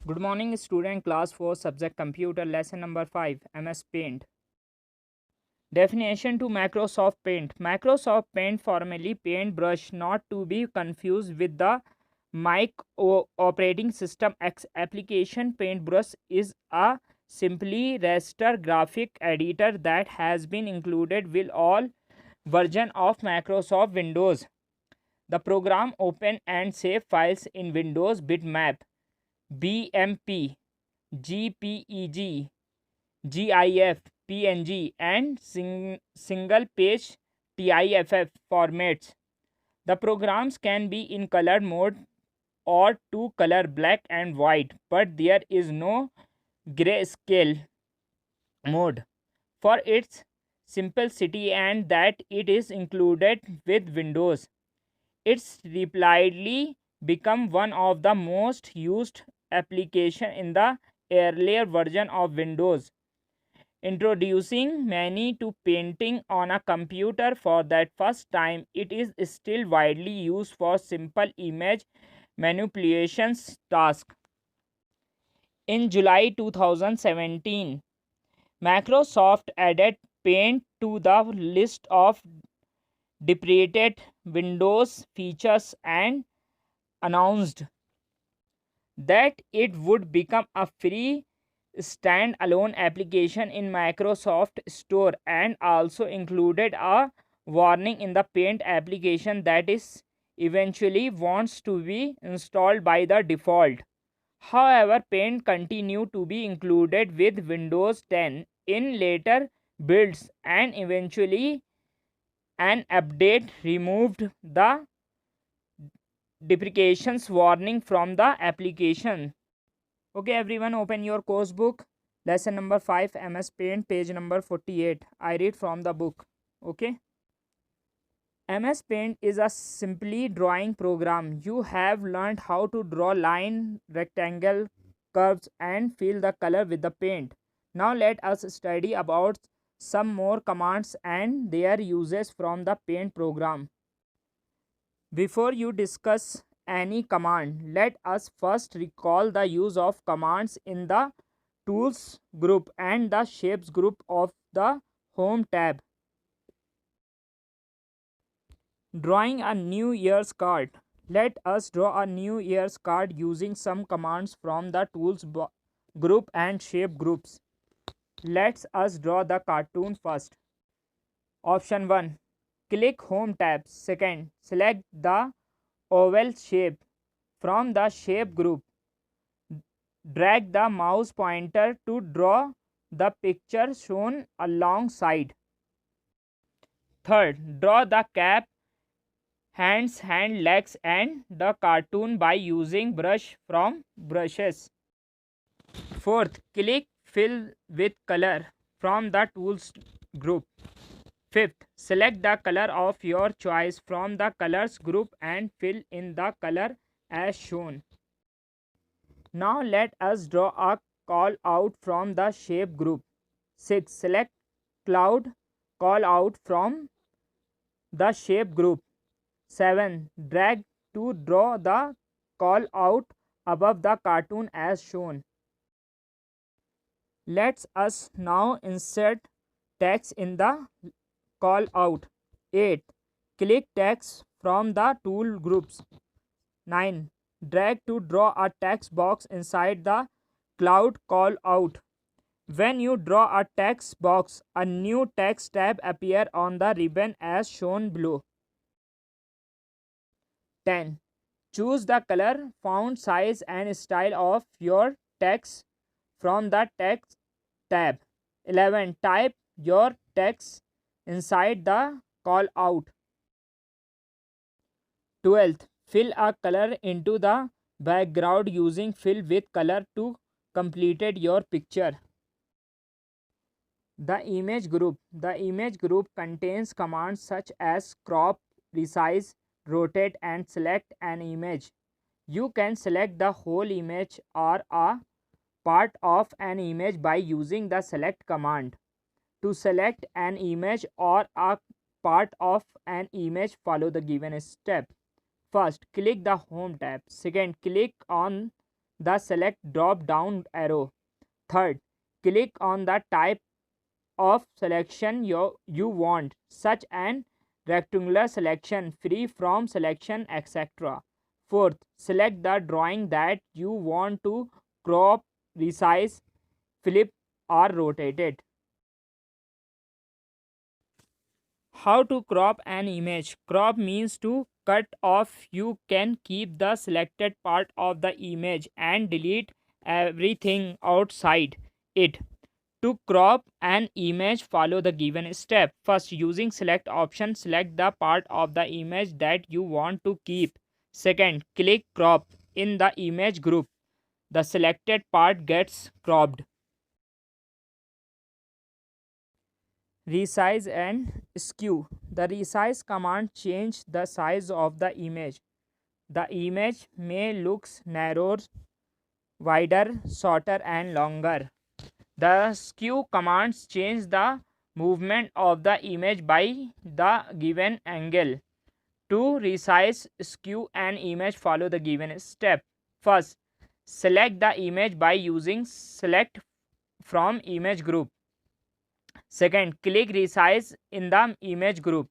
Good morning, student. Class 4, subject computer, lesson number 5, MS Paint. Definition to Microsoft Paint. Microsoft Paint, formerly Paintbrush, not to be confused with the Mac operating system application. Paintbrush is a simply raster graphic editor that has been included with all version of Microsoft Windows. The program open and save files in Windows bitmap, BMP, JPEG, GIF, PNG, and single page TIFF formats. The programs can be in color mode or to color black and white, but there is no grayscale mode for its simplicity and that it is included with Windows. It's repeatedly become one of the most used application in the earlier version of Windows, introducing many to painting on a computer for that first time. It is still widely used for simple image manipulations tasks. In July 2017, Microsoft added Paint to the list of deprecated Windows features and announced that it would become a free standalone application in Microsoft Store, and also included a warning in the Paint application that is eventually wants to be installed by the default. However, Paint continued to be included with Windows 10 in later builds, and eventually an update removed the deprecations warning from the application. Okay, everyone, open your course book. Lesson number 5, MS Paint, page number 48. I read from the book. Okay. MS Paint is a simply drawing program. You have learned how to draw line, rectangle, curves, and fill the color with the paint. Now let us study about some more commands and their uses from the Paint program. Before you discuss any command, let us first recall the use of commands in the Tools group and the Shapes group of the Home tab. Drawing a New Year's card. Let us draw a New Year's card using some commands from the Tools group and Shape groups. Let us draw the cartoon first. Option 1. Click Home tab. Second, select the oval shape from the Shape group. Drag the mouse pointer to draw the picture shown alongside. Third, draw the cap, hands, hand, legs, and the cartoon by using brush from brushes. Fourth, click Fill with color from the Tools group. Fifth, select the color of your choice from the Colors group and fill in the color as shown. Now let us draw a call out from the Shape group. 6. Select Cloud call out from the Shape group. 7. Drag to draw the call out above the cartoon as shown. Let us now insert text in the call out. 8. Click text from the tool groups. 9. Drag to draw a text box inside the cloud call out. When you draw a text box, a new text tab appears on the ribbon as shown below. 10. Choose the color, font size and style of your text from the text tab. 11. Type your text inside the call out. 12th. Fill a color into the background using fill with color to completed your picture. The image group. The image group contains commands such as crop, resize, rotate and select an image. You can select the whole image or a part of an image by using the select command. To select an image or a part of an image, follow the given step. First, click the Home tab. Second, click on the select drop down arrow. Third, click on the type of selection you want, such an rectangular selection, free from selection, etc. Fourth, select the drawing that you want to crop, resize, flip, or rotate it. How to crop an image? Crop means to cut off. You can keep the selected part of the image and delete everything outside it. To crop an image, follow the given step. First, using select option, select the part of the image that you want to keep. Second, click crop in the image group. The selected part gets cropped. Resize and skew. The resize command change the size of the image. The image may look narrower, wider, shorter, and longer. The skew commands change the movement of the image by the given angle. To resize, skew an image, follow the given step. First, select the image by using select from image group. Second, click resize in the image group.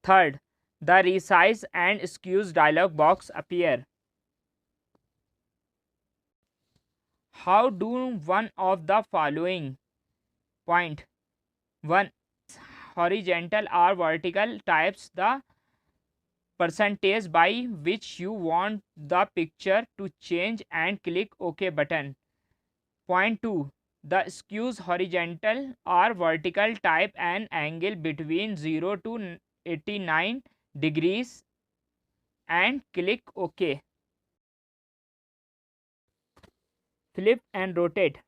Third, the resize and skews dialog box appear. How do one of the following? Point 1. Horizontal or vertical types the percentage by which you want the picture to change and click OK button. Point 2. The skews horizontal or vertical type an angle between 0 to 89 degrees and click OK. Flip and rotate.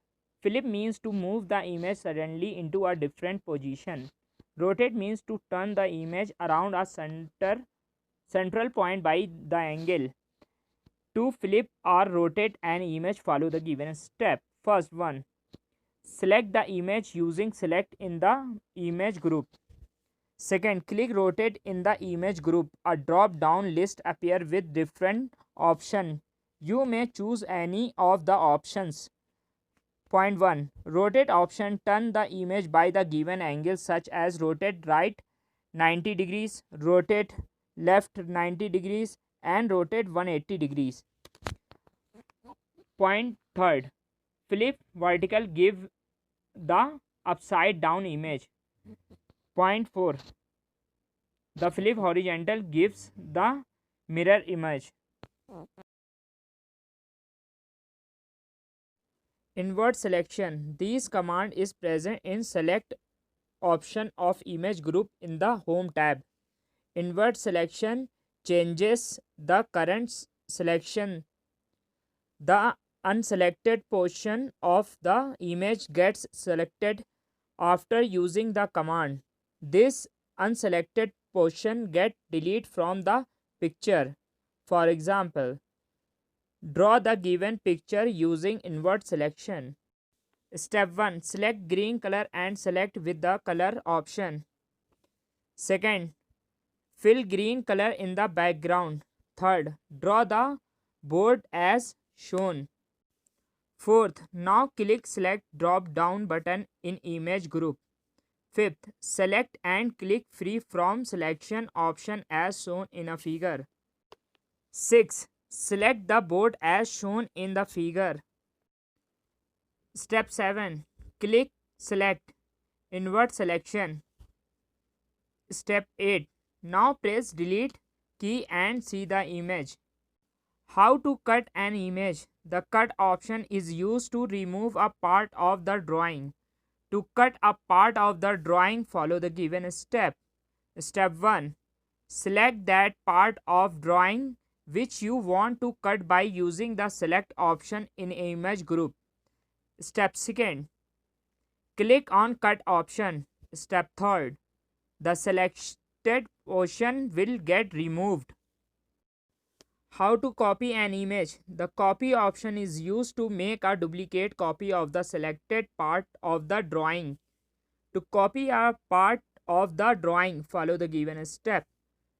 Flip means to move the image suddenly into a different position. Rotate means to turn the image around a central point by the angle. To flip or rotate an image, follow the given step. First one, select the image using select in the image group. Second, click rotate in the image group. A drop down list appear with different options. You may choose any of the options. Point 1. Rotate option, turn the image by the given angle, such as rotate right 90 degrees, rotate left 90 degrees, and rotate 180 degrees. Point 3. Flip vertical, give the upside down image. Point 4. The flip horizontal gives the mirror image. Invert selection. This command is present in select option of image group in the home tab. Invert selection changes the current selection. The unselected portion of the image gets selected after using the command. This unselected portion gets deleted from the picture. For example, draw the given picture using invert selection. Step 1. Select green color and select with the color option. Second, fill green color in the background. Third, draw the board as shown. Fourth, now click select drop down button in image group. Fifth, select and click free from selection option as shown in a figure. 6. Select the board as shown in the figure. Step 7. Click select. Invert selection. Step 8. Now press delete key and see the image. How to cut an image? The cut option is used to remove a part of the drawing. To cut a part of the drawing, follow the given step. Step 1. Select that part of drawing which you want to cut by using the select option in image group. Step 2. Click on cut option. Step 3. The selected portion will get removed. How to copy an image? The copy option is used to make a duplicate copy of the selected part of the drawing. To copy a part of the drawing, follow the given step.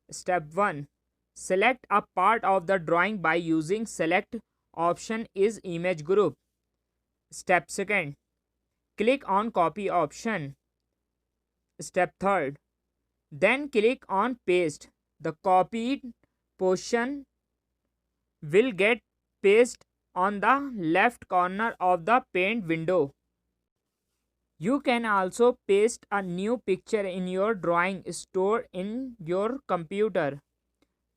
Step 1. Select a part of the drawing by using select option is image group. Step second, click on copy option. Step third, then click on paste. The copied portion will get pasted on the left corner of the paint window. You can also paste a new picture in your drawing stored in your computer.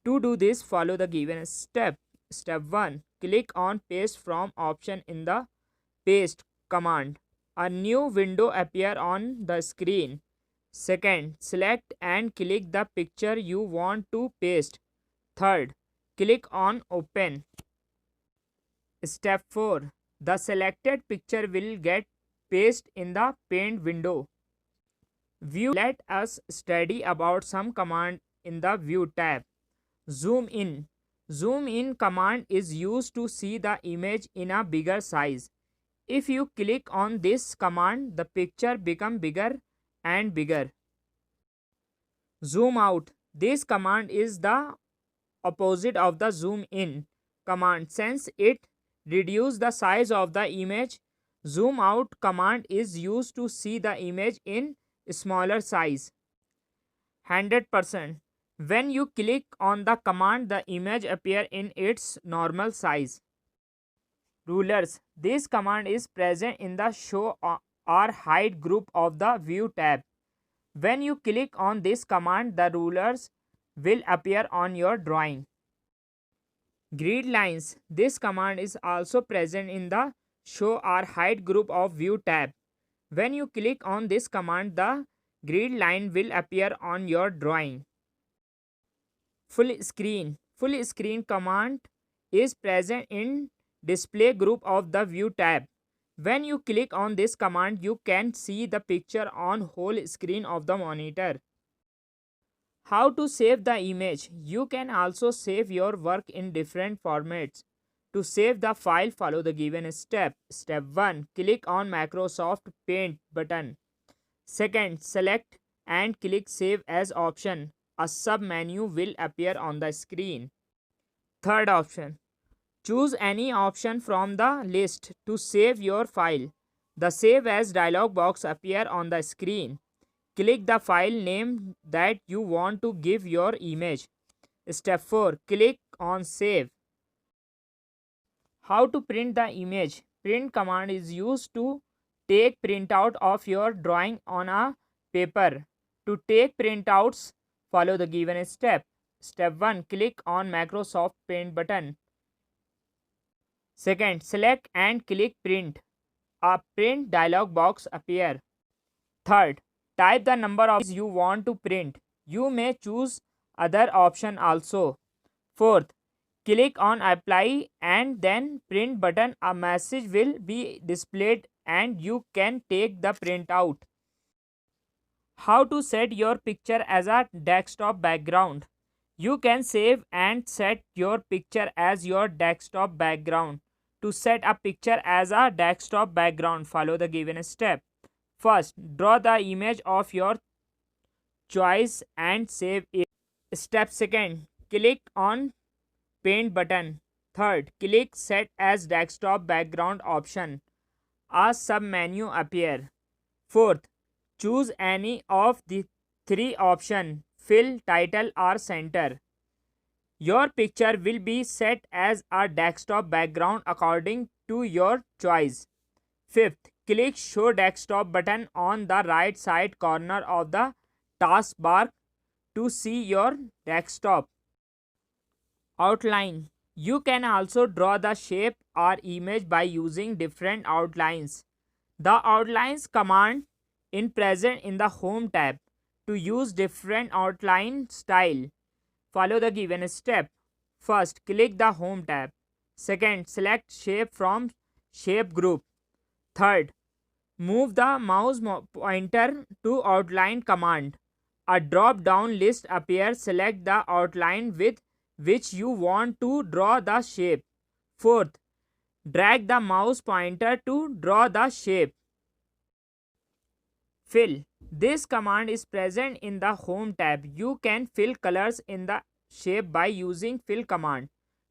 To do this, follow the given step. Step 1. Click on paste from option in the paste command. A new window appear on the screen. Second, select and click the picture you want to paste. Third, click on open. Step 4. The selected picture will get pasted in the paint window. View. Let us study about some command in the view tab. Zoom in. Zoom in command is used to see the image in a bigger size. If you click on this command, the picture becomes bigger and bigger. Zoom out. This command is the opposite of the zoom in command since it reduces the size of the image. Zoom out command is used to see the image in smaller size. 100%. When you click on the command, the image appears in its normal size. Rulers. This command is present in the show or hide group of the view tab. When you click on this command, the rulers will appear on your drawing. Grid lines. This command is also present in the show or hide group of view tab. When you click on this command, the grid line will appear on your drawing. Full screen. Full screen command is present in display group of the view tab. When you click on this command, you can see the picture on whole screen of the monitor. How to save the image? You can also save your work in different formats. To save the file, follow the given step. Step 1. Click on Microsoft Paint button. Second, select and click Save As option. A sub-menu will appear on the screen. Third option. Choose any option from the list to save your file. The Save As dialog box appears on the screen. Click the file name that you want to give your image. Step 4. Click on Save. How to print the image? Print command is used to take printout of your drawing on a paper. To take printouts, follow the given step. Step 1. Click on Microsoft Paint button. Second, select and click Print. A print dialog box appear. Third, type the number of you want to print. You may choose other option also. Fourth, click on Apply and then Print button. A message will be displayed and you can take the printout. How to set your picture as a desktop background? You can save and set your picture as your desktop background. To set a picture as a desktop background, follow the given step. First, draw the image of your choice and save it. Step second, click on Paint button. Third, click Set as Desktop Background option. A sub-menu appear. Fourth, choose any of the three options, Fill, Title or Center. Your picture will be set as a desktop background according to your choice. Fifth, click Show Desktop button on the right side corner of the taskbar to see your desktop. Outline. You can also draw the shape or image by using different outlines. The Outlines command is present in the Home tab. To use different outline style, follow the given step. First, click the Home tab. Second, select Shape from Shape group. Third, move the mouse pointer to Outline command. A drop-down list appears. Select the outline with which you want to draw the shape. Fourth, drag the mouse pointer to draw the shape. Fill. This command is present in the Home tab. You can fill colors in the shape by using Fill command.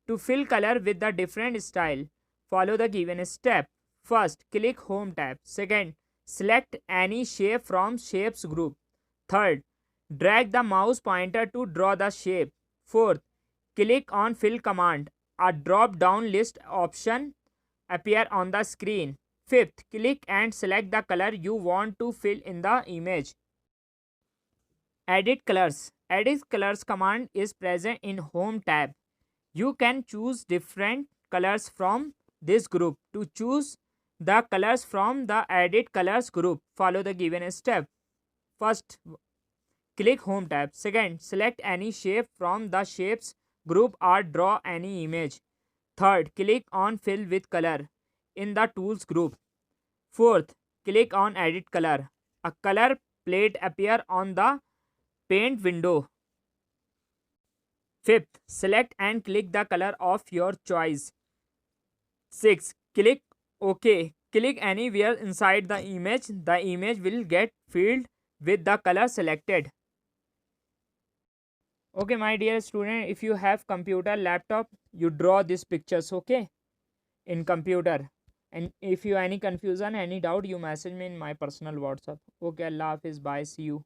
To fill color with the different style, follow the given step. First, click Home tab. Second, select any shape from Shapes group. Third, drag the mouse pointer to draw the shape. Fourth, click on Fill command. A drop-down list option appear on the screen. Fifth, click and select the color you want to fill in the image. Edit colors. Edit colors command is present in Home tab. You can choose different colors from this group. To choose the colors from the Edit colors group, follow the given step. First, click Home tab. Second, select any shape from the Shapes group or draw any image. Third, click on Fill with color in the Tools group. Fourth, click on Edit color. A color plate appear on the Paint window. Fifth, select and click the color of your choice. 6. Click OK. Click anywhere inside the image. The image will get filled with the color selected. Okay, my dear student, if you have computer, laptop, you draw these pictures, okay, in computer. And if you any confusion, any doubt, you message me in my personal WhatsApp. Okay, Allah Hafiz, bye, see you.